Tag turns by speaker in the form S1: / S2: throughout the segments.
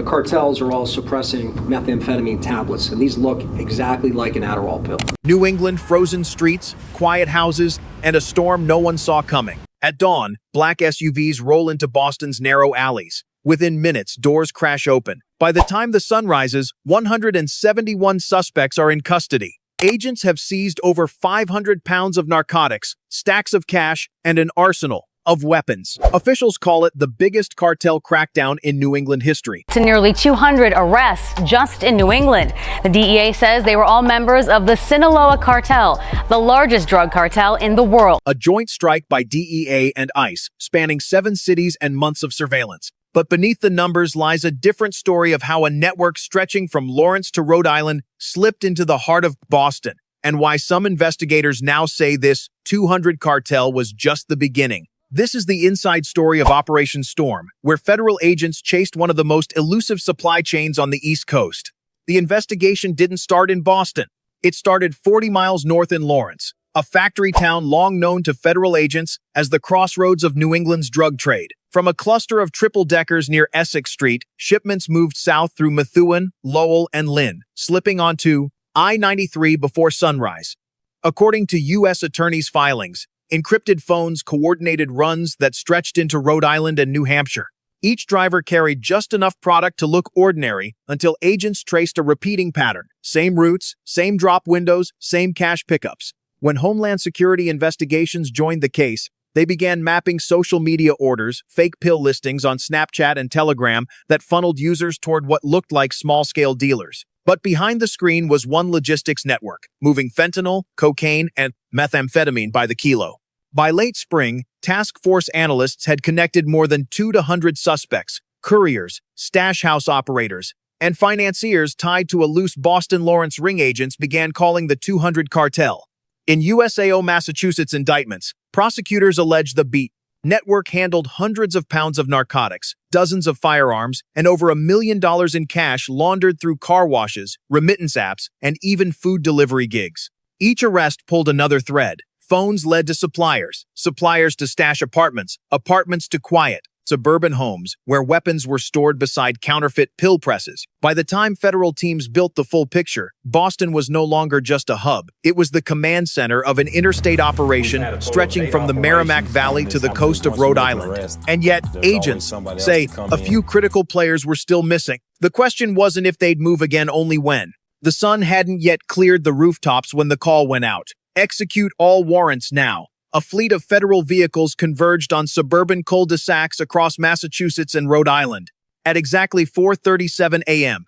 S1: the cartels are all suppressing methamphetamine tablets, and these look exactly like an Adderall pill.
S2: New England, frozen streets, quiet houses, and a storm no one saw coming. At dawn, black SUVs roll into Boston's narrow alleys. Within minutes, doors crash open. By the time the sun rises, 171 suspects are in custody. Agents have seized over 500 pounds of narcotics, stacks of cash, and an arsenal of weapons. Officials call it the biggest cartel crackdown in New England history.
S3: To nearly 200 arrests just in New England. The DEA says they were all members of the Sinaloa Cartel, the largest drug cartel in the world.
S2: A joint strike by DEA and ICE, spanning 7 cities and months of surveillance. But beneath the numbers lies a different story of how a network stretching from Lawrence to Rhode Island slipped into the heart of Boston, and why some investigators now say this 200 cartel was just the beginning. This is the inside story of Operation Storm, where federal agents chased one of the most elusive supply chains on the East Coast. The investigation didn't start in Boston. It started 40 miles north in Lawrence, a factory town long known to federal agents as the crossroads of New England's drug trade. From a cluster of triple-deckers near Essex Street, shipments moved south through Methuen, Lowell, and Lynn, slipping onto I-93 before sunrise. According to U.S. attorneys' filings, encrypted phones coordinated runs that stretched into Rhode Island and New Hampshire. Each driver carried just enough product to look ordinary until agents traced a repeating pattern. Same routes, same drop windows, same cash pickups. When Homeland Security investigations joined the case, they began mapping social media orders, fake pill listings on Snapchat and Telegram that funneled users toward what looked like small-scale dealers. But behind the screen was one logistics network, moving fentanyl, cocaine, and methamphetamine by the kilo. By late spring, task force analysts had connected more than 200 suspects, couriers, stash house operators, and financiers tied to a loose Boston Lawrence ring. Agents began calling the 200 cartel. In USAO Massachusetts indictments, prosecutors allege the beat network handled hundreds of pounds of narcotics, dozens of firearms, and over $1 million in cash laundered through car washes, remittance apps, and even food delivery gigs. Each arrest pulled another thread. Phones led to suppliers, suppliers to stash apartments, apartments to quiet, suburban homes where weapons were stored beside counterfeit pill presses. By the time federal teams built the full picture, Boston was no longer just a hub. It was the command center of an interstate operation stretching from the Merrimack Valley to the coast of Rhode Island. And yet, agents say a few critical players were still missing. The question wasn't if they'd move again, only when. The sun hadn't yet cleared the rooftops when the call went out. Execute all warrants now. A fleet of federal vehicles converged on suburban cul-de-sacs across Massachusetts and Rhode Island. At exactly 4:37 a.m.,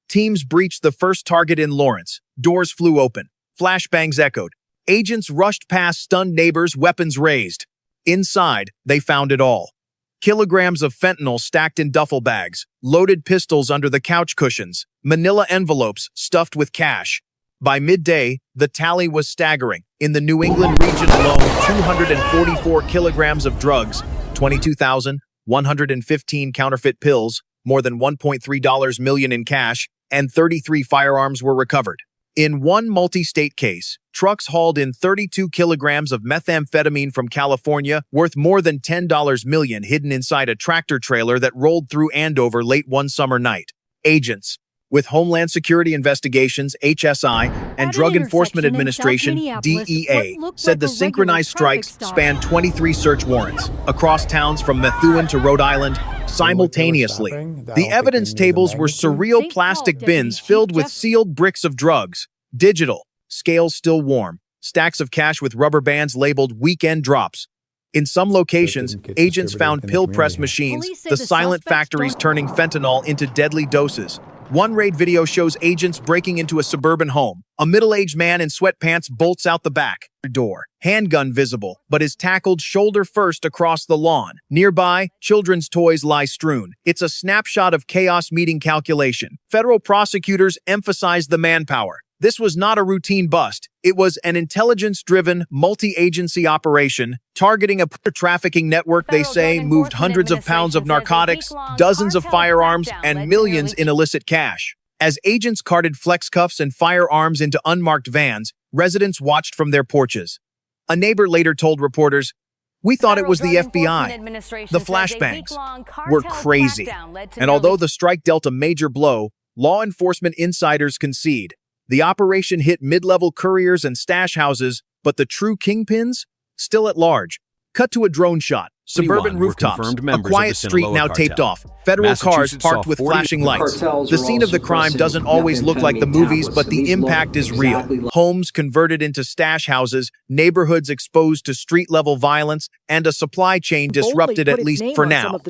S2: teams breached the first target in Lawrence. Doors flew open. Flashbangs echoed. Agents rushed past stunned neighbors, weapons raised. Inside, they found it all. Kilograms of fentanyl stacked in duffel bags, loaded pistols under the couch cushions, manila envelopes stuffed with cash. By midday, the tally was staggering. In the New England region alone, 244 kilograms of drugs, 22,115 counterfeit pills, more than $1.3 million in cash, and 33 firearms were recovered. In one multi-state case, trucks hauled in 32 kilograms of methamphetamine from California, worth more than $10 million, hidden inside a tractor trailer that rolled through Andover late one summer night. Agents with Homeland Security Investigations, HSI, and Drug Enforcement Administration, DEA, said the synchronized strikes spanned 23 search warrants across towns from Methuen to Rhode Island simultaneously. The evidence tables were surreal plastic bins filled with sealed bricks of drugs, digital, scales still warm, stacks of cash with rubber bands labeled weekend drops. In some locations, agents found pill press machines, the silent factories turning fentanyl into deadly doses. One raid video shows agents breaking into a suburban home. A middle-aged man in sweatpants bolts out the back door, handgun visible, but is tackled shoulder first across the lawn. Nearby, children's toys lie strewn. It's a snapshot of chaos meeting calculation. Federal prosecutors emphasize the manpower. This was not a routine bust. It was an intelligence-driven, multi-agency operation targeting a trafficking network they say moved hundreds of pounds of narcotics, dozens of firearms, and millions in illicit cash. As agents carted flex cuffs and firearms into unmarked vans, residents watched from their porches. A neighbor later told reporters, We thought it was the FBI. The flashbangs were crazy. And although the strike dealt a major blow, law enforcement insiders concede. The operation hit mid-level couriers and stash houses, but the true kingpins? Still at large. Cut to a drone shot. Suburban rooftops, a quiet street now taped off. Federal cars parked with flashing lights. The scene of the crime doesn't always look like the movies, but the impact is real. Homes converted into stash houses, neighborhoods exposed to street-level violence, and a supply chain disrupted at least for now.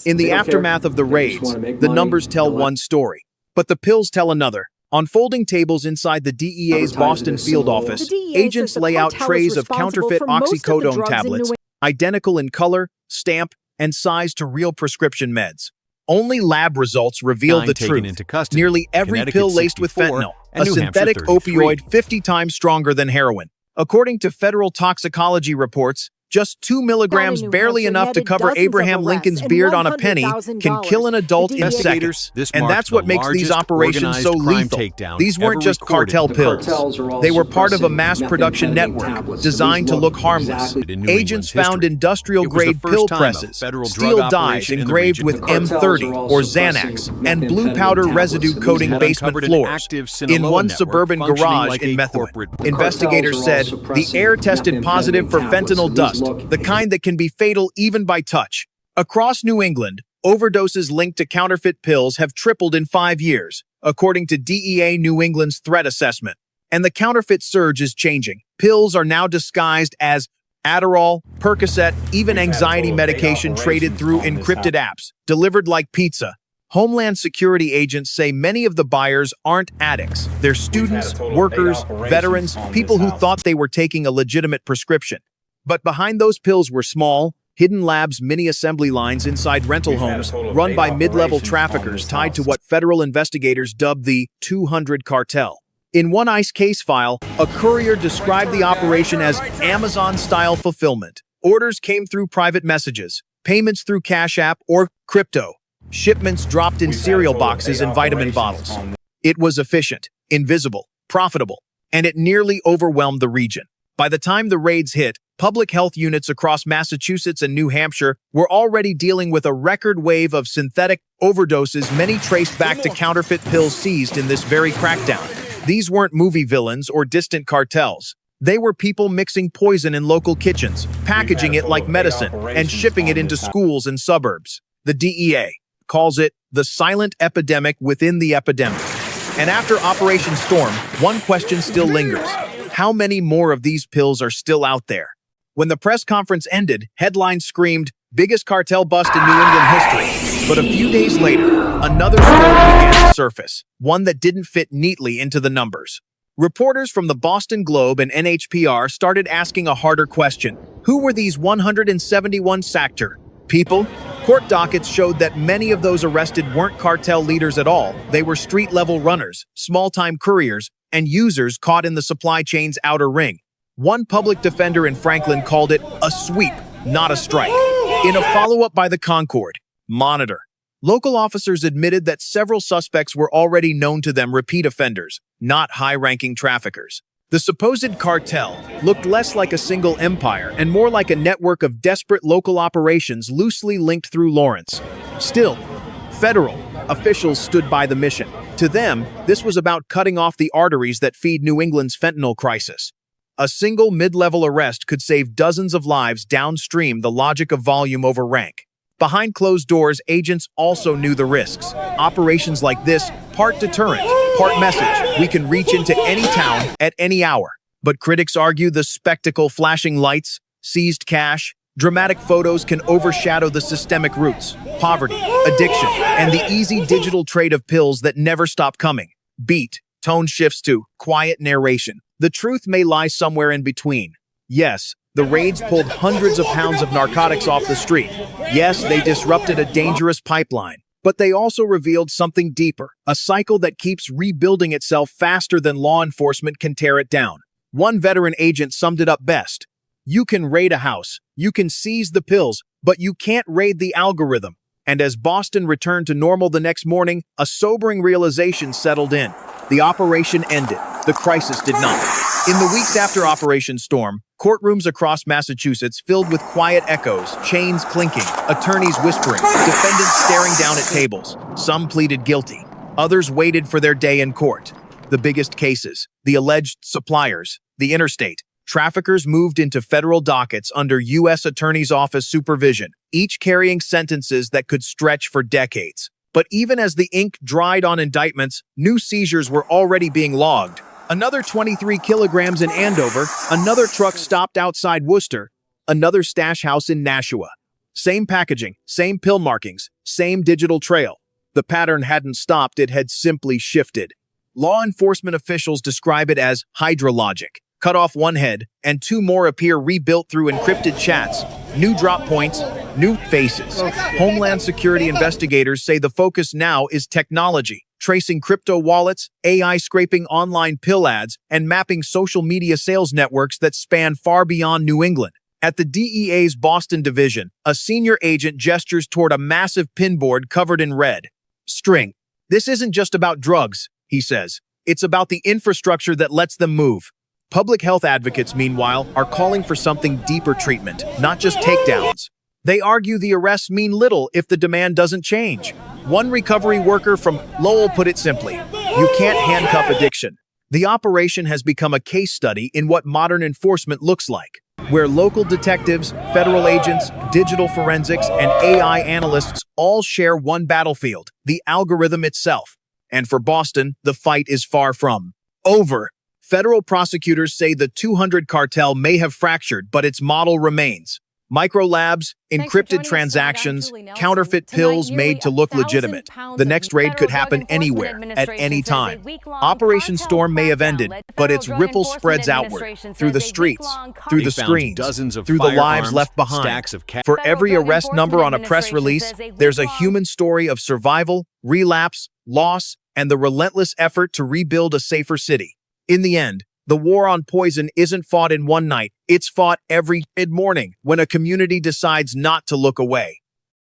S2: In the aftermath of the raids, the numbers tell one story, but the pills tell another. On folding tables inside the DEA's Boston field office, agents lay out trays of counterfeit oxycodone tablets, identical in color, stamp, and size to real prescription meds. Only lab results reveal the truth. Nearly every pill laced with fentanyl, a synthetic opioid 50 times stronger than heroin. According to federal toxicology reports, just 2 milligrams, barely enough to cover Abraham Lincoln's beard on a penny, can kill an adult in seconds. And that's what makes these operations so lethal. These weren't just cartel pills. They were part of a mass production network designed to look harmless. Agents found industrial-grade pill presses, steel dies engraved with M30 or Xanax, and blue powder residue coating basement floors. In one suburban garage in Methuen, investigators said the air tested positive for fentanyl dust, the kind that can be fatal even by touch. Across New England, overdoses linked to counterfeit pills have tripled in 5 years, according to DEA New England's threat assessment. And the counterfeit surge is changing. Pills are now disguised as Adderall, Percocet, even anxiety medication traded through encrypted apps, delivered like pizza. Homeland Security agents say many of the buyers aren't addicts. They're students, workers, veterans, people who thought they were taking a legitimate prescription. But behind those pills were small, hidden labs, mini-assembly lines inside rental homes run by mid-level traffickers tied to what federal investigators dubbed the 200 Cartel. In one ICE case file, a courier described the operation as Amazon-style fulfillment. Orders came through private messages, payments through Cash App or crypto, shipments dropped in cereal boxes and vitamin bottles. It was efficient, invisible, profitable, and it nearly overwhelmed the region. By the time the raids hit, public health units across Massachusetts and New Hampshire were already dealing with a record wave of synthetic overdoses, many traced back to counterfeit pills seized in this very crackdown. These weren't movie villains or distant cartels. They were people mixing poison in local kitchens, packaging it like medicine, and shipping it into schools and suburbs. The DEA calls it the silent epidemic within the epidemic. And after Operation Storm, one question still lingers. How many more of these pills are still out there? When the press conference ended, headlines screamed, "Biggest cartel bust in New England history." But a few days later, another story began to surface, one that didn't fit neatly into the numbers. Reporters from the Boston Globe and NHPR started asking a harder question. Who were these 171 Sactor people? Court dockets showed that many of those arrested weren't cartel leaders at all. They were street-level runners, small-time couriers, and users caught in the supply chain's outer ring. One public defender in Franklin called it a sweep, not a strike. In a follow-up by the Concord Monitor, local officers admitted that several suspects were already known to them repeat offenders, not high-ranking traffickers. The supposed cartel looked less like a single empire and more like a network of desperate local operations loosely linked through Lawrence. Still, federal officials stood by the mission. To them, this was about cutting off the arteries that feed New England's fentanyl crisis. A single mid-level arrest could save dozens of lives downstream, the logic of volume over rank. Behind closed doors, agents also knew the risks. Operations like this, part deterrent, part message. We can reach into any town at any hour. But critics argue the spectacle, flashing lights, seized cash, dramatic photos can overshadow the systemic roots, poverty, addiction, and the easy digital trade of pills that never stop coming. Beat, tone shifts to quiet narration. The truth may lie somewhere in between. Yes, the raids pulled hundreds of pounds of narcotics off the street. Yes, they disrupted a dangerous pipeline. But they also revealed something deeper, a cycle that keeps rebuilding itself faster than law enforcement can tear it down. One veteran agent summed it up best. You can raid a house, you can seize the pills, but you can't raid the algorithm. And as Boston returned to normal the next morning, a sobering realization settled in. The operation ended. The crisis did not. In the weeks after Operation Storm, courtrooms across Massachusetts filled with quiet echoes, chains clinking, attorneys whispering, defendants staring down at tables. Some pleaded guilty. Others waited for their day in court. The biggest cases, the alleged suppliers, the interstate, traffickers moved into federal dockets under U.S. Attorney's Office supervision, each carrying sentences that could stretch for decades. But even as the ink dried on indictments, new seizures were already being logged. Another 23 kilograms in Andover, another truck stopped outside Worcester, another stash house in Nashua. Same packaging, same pill markings, same digital trail. The pattern hadn't stopped, it had simply shifted. Law enforcement officials describe it as hydrologic. Cut off one head, and two more appear rebuilt through encrypted chats. New drop points, new faces. Homeland Security investigators say the focus now is technology, tracing crypto wallets, AI scraping online pill ads, and mapping social media sales networks that span far beyond New England. At the DEA's Boston division, a senior agent gestures toward a massive pinboard covered in red. String. This isn't just about drugs, he says. It's about the infrastructure that lets them move. Public health advocates, meanwhile, are calling for something deeper treatment, not just takedowns. They argue the arrests mean little if the demand doesn't change. One recovery worker from Lowell put it simply, you can't handcuff addiction. The operation has become a case study in what modern enforcement looks like, where local detectives, federal agents, digital forensics, and AI analysts all share one battlefield, the algorithm itself. And for Boston, the fight is far from over. Federal prosecutors say the 200 cartel may have fractured, but its model remains. Microlabs, encrypted transactions, counterfeit pills made to look legitimate. The next raid could happen anywhere, at any time. Operation Storm may have ended, but its ripple spreads outward, through the streets, through the screens, through the lives left behind. For every arrest number on a press release, there's a human story of survival, relapse, loss, and the relentless effort to rebuild a safer city. In the end, the war on poison isn't fought in one night, it's fought every mid-morning when a community decides not to look away.